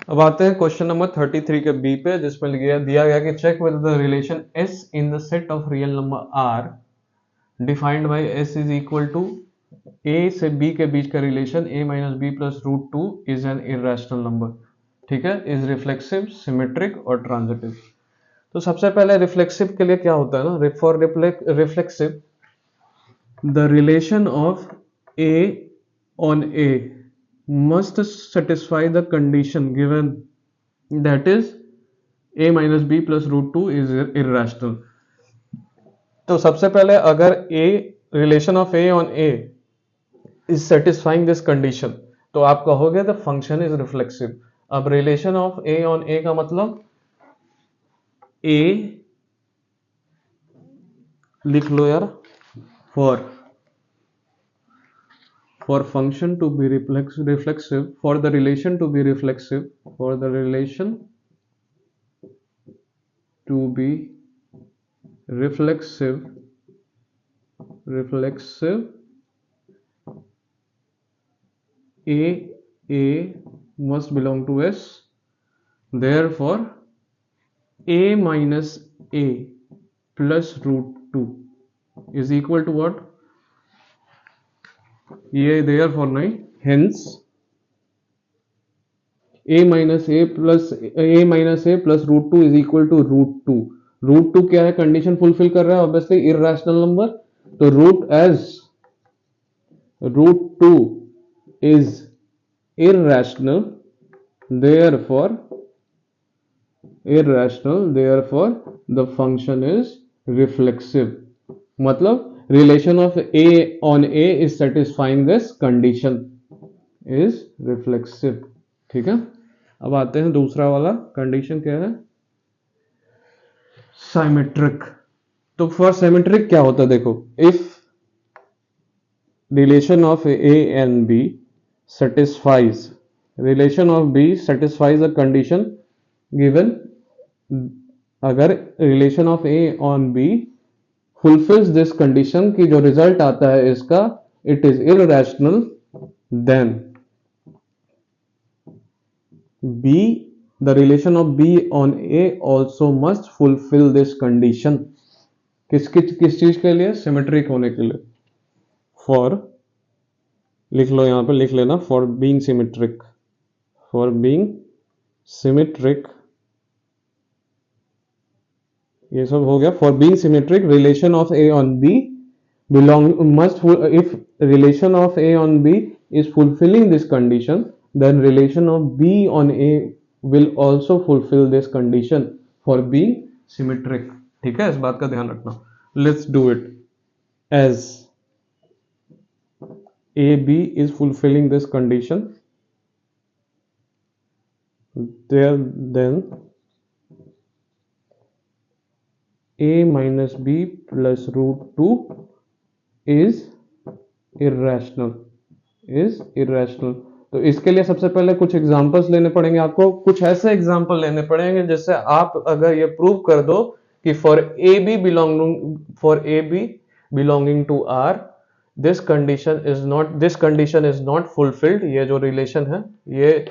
अब आते हैं क्वेश्चन नंबर 33 के बी पे, जिसमें दिया गया कि check with the relation S in the set of real number are defined by S is equal to a से बी के बीच का relation a minus B plus root two is an irrational number. ठीक है, is reflexive, symmetric और transitive. तो सबसे पहले रिफ्लेक्सिव के लिए क्या होता है ना, for reflexive the relation of A on A must satisfy the condition given, that is A minus B plus root 2 is irrational। तो सबसे पहले अगर A relation of A on A is satisfying this condition तो आप कहोगे the function is reflexive। अब relation of A on A का मतलब A लिख लो यार, for function to be reflexive, for the relation to be reflexive, for the relation to be reflexive a must belong to S, therefore a minus a plus root 2 is equal to what, ये therefore नहीं, hence a minus a plus root 2 is equal to root 2। Root 2 क्या है, condition fulfil कर रहा है obviously, irrational number. तो root 2 is irrational, therefore the function is reflexive। मतलब relation of A on A is satisfying this condition is reflexive। ठीक है, अब आते हैं दूसरा वाला कंडीशन क्या है, सिमेट्रिक। तो फॉर सिमेट्रिक क्या होता है देखो, if relation of A and B satisfies a condition given, अगर relation of A on B fulfills this condition कि जो रिजल्ट आता है इसका it is irrational, then B, the relation of B on A also must fulfill this condition। किस चीज के लिए, सिमेट्रिक होने के लिए। फॉर लिख लो, यहां पर लिख लेना, फॉर बीइंग सिमेट्रिक, ये सब हो गया। For being symmetric relation of A on B belong must if relation of A on B is fulfilling this condition, then relation of B on A will also fulfill this condition for being symmetric। ठीक है, इस बात का ध्यान रखना। Let's do it। as AB is fulfilling this condition, then A minus B plus root 2 is irrational। तो इसके लिए सबसे पहले कुछ एग्जांपल्स लेने पड़ेंगे आपको, कुछ ऐसे एग्जांपल लेने पड़ेंगे जिससे आप अगर ये प्रूव कर दो कि for A B belonging to R this condition is not fulfilled, ये जो रिलेशन है ये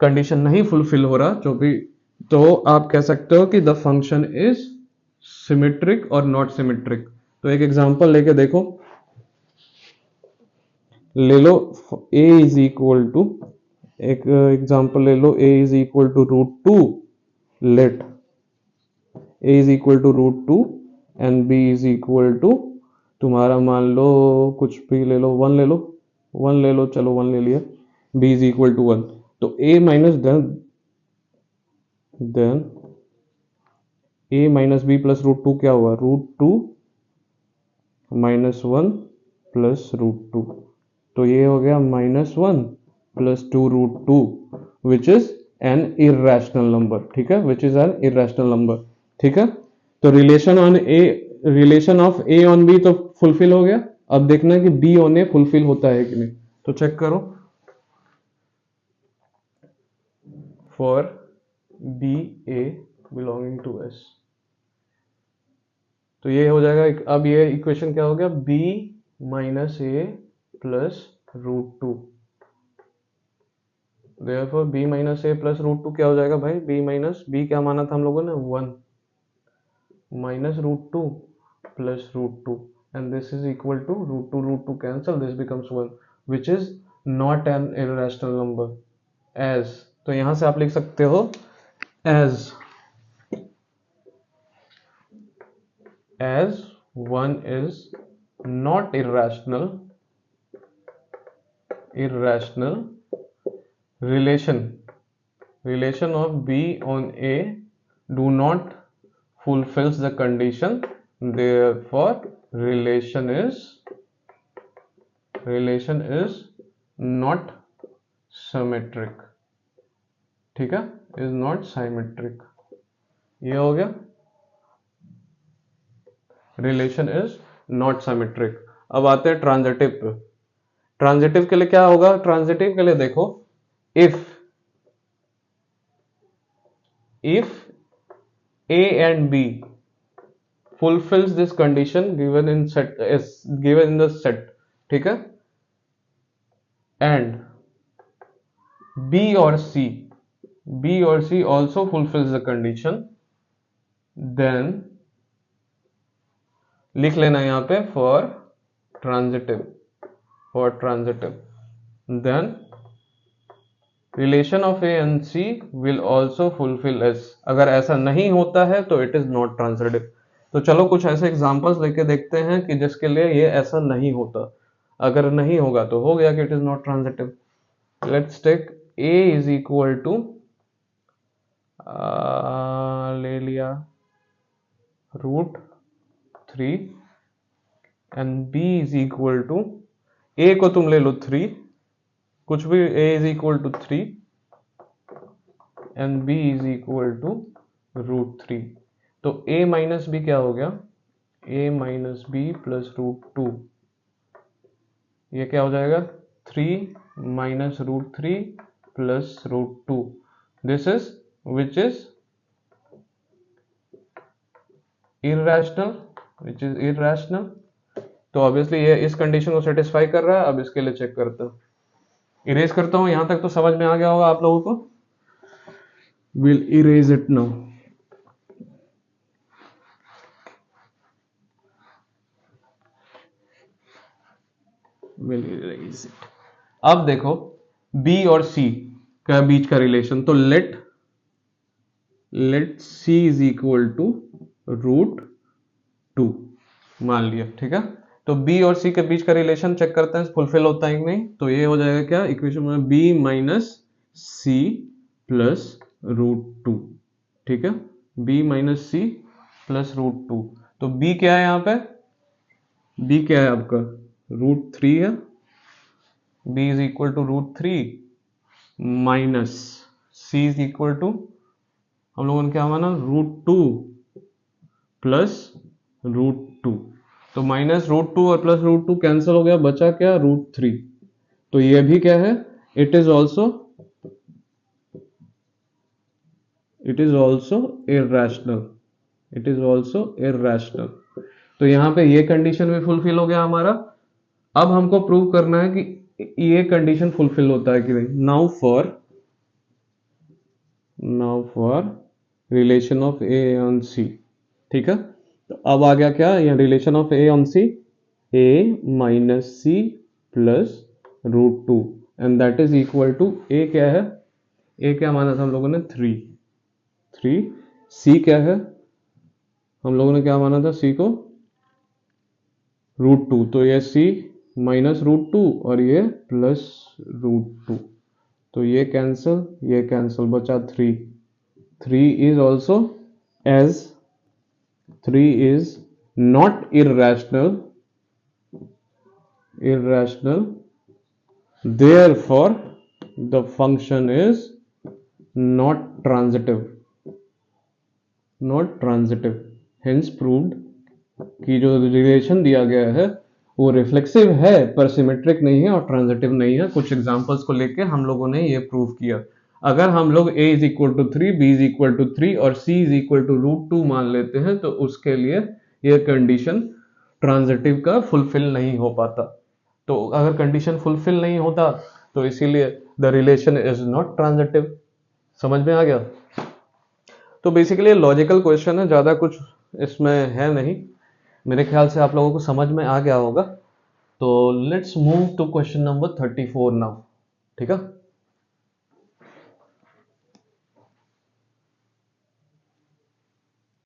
कंडीशन नहीं फुलफिल हो रहा जो भी, तो आप कह सकते हो कि द फंक्शन इज सिमेट्रिक और नॉट सिमेट्रिक। तो एक एग्जांपल लेके देखो, ले लो a इज इक्वल टू, एक एग्जांपल ले लो, a is equal to root two, let a is equal to root two and b is equal to, तुम्हारा मान लो कुछ भी ले लो, वन ले लो, चलो वन ले लिया, b is equal to one. तो a minus then a minus B plus root two क्या हुआ, root two minus one plus root two, तो ये हो गया minus one plus two root two which is an irrational number. ठीक है, which is an irrational number. ठीक है, तो relation of A on B तो फुलफिल हो गया। अब देखना है कि बी ऑन ए फुलफिल होता है कि नहीं, तो चेक करो, for B A belonging to S, तो ये हो जाएगा। अब ये इक्वेशन क्या हो गया, b minus a plus root two therefore b minus a plus root two क्या हो जाएगा भाई, b माइनस b क्या माना था हम लोगों ने, 1 minus root two plus root two, and this is equal to root two cancel, this becomes 1 which is not an irrational number as, तो यहां से आप लिख सकते हो as 1 is not irrational relation of b on a do not fulfills the condition, therefore relation is not symmetric, ठीक है, is not symmetric, ये हो गया, रिलेशन इज नॉट सिमेट्रिक। अब आते हैं ट्रांजिटिव पे। ट्रांजिटिव के लिए क्या होगा, ट्रांजिटिव के लिए देखो, if a and b fulfils this condition given in set, given in the set, ठीक है, एंड बी और c also fulfils the condition, then लिख लेना यहां पे for transitive, then relation of a and c will also fulfil S. अगर ऐसा नहीं होता है तो इट इज नॉट ट्रांजिटिव। तो चलो कुछ ऐसे एग्जांपल्स लेके देखते हैं कि जिसके लिए ये ऐसा नहीं होता, अगर नहीं होगा तो हो गया कि it is not transitive. Let's take A is equal to, ले लिया root 3 and b is equal to, a को तुम ले लो 3, कुछ भी, a is equal to 3 and b is equal to root 3। तो a माइनस बी क्या हो गया, a minus B plus root 2, ये क्या हो जाएगा 3 minus root 3 plus root 2, this is which is irrational, तो ऑब्वियसली ये इस कंडीशन को सेटिस्फाई कर रहा है। अब इसके लिए चेक करता हूं, इरेज करता हूं, यहां तक तो समझ में आ गया होगा आप लोगों को। Will erase it now, will erase it. अब देखो बी और सी का बीच का रिलेशन, तो let C is equal to root 2 मान लिया, ठीक है। तो b और c के बीच का रिलेशन चेक करते हैं फुलफिल होता है कि नहीं। तो ये हो जाएगा क्या, इक्वेशन में b माइनस सी प्लस रूट 2, ठीक है, b माइनस सी प्लस रूट 2। तो b क्या है यहाँ पे, b क्या है आपका रूट 3 है, b is equal to root 3 minus c is equal to, हम लोगों ने क्या माना, रूट 2 प्लस रूट 2। तो माइनस रूट 2 और प्लस रूट 2 कैंसिल हो गया, बचा क्या रूट 3। तो ये भी क्या है, इट इज ऑल्सो इररेशनल, तो यहां पे ये कंडीशन भी फुलफिल हो गया हमारा। अब हमको प्रूव करना है कि ये कंडीशन फुलफिल होता है कि नहीं। Now for relation of A on c, ठीक है। तो अब आ गया क्या, ये relation of A on c, a minus C plus root 2 and that is equal to, a क्या है, ए क्या माना था हम लोगों ने 3, सी क्या है, हम लोगों ने क्या माना था, सी को रूट 2, तो ये सी माइनस रूट 2 और ये प्लस रूट 2, तो ये कैंसल, बचा 3 is also as 3 is not irrational, therefore the function is not transitive, hence proved कि जो रिलेशन दिया गया है वो रिफ्लेक्सिव है पर सिमेट्रिक नहीं है और ट्रांजिटिव नहीं है। कुछ एग्जांपल्स को लेके हम लोगों ने ये प्रूव किया। अगर हम लोग a is equal to 3, b is equal to 3 और c is equal to root 2 मान लेते हैं तो उसके लिए ये कंडीशन ट्रांजिटिव का फुलफिल नहीं हो पाता। तो अगर कंडीशन फुलफिल नहीं होता तो इसीलिए the relation is not transitive. समझ में आ गया? तो बेसिकली लॉजिकल क्वेश्चन है, ज़्यादा कुछ इसमें है नहीं। मेरे ख्याल से आप लोगों को समझ में आ गया होगा। तो let's move to question number 34 now. ठीक है।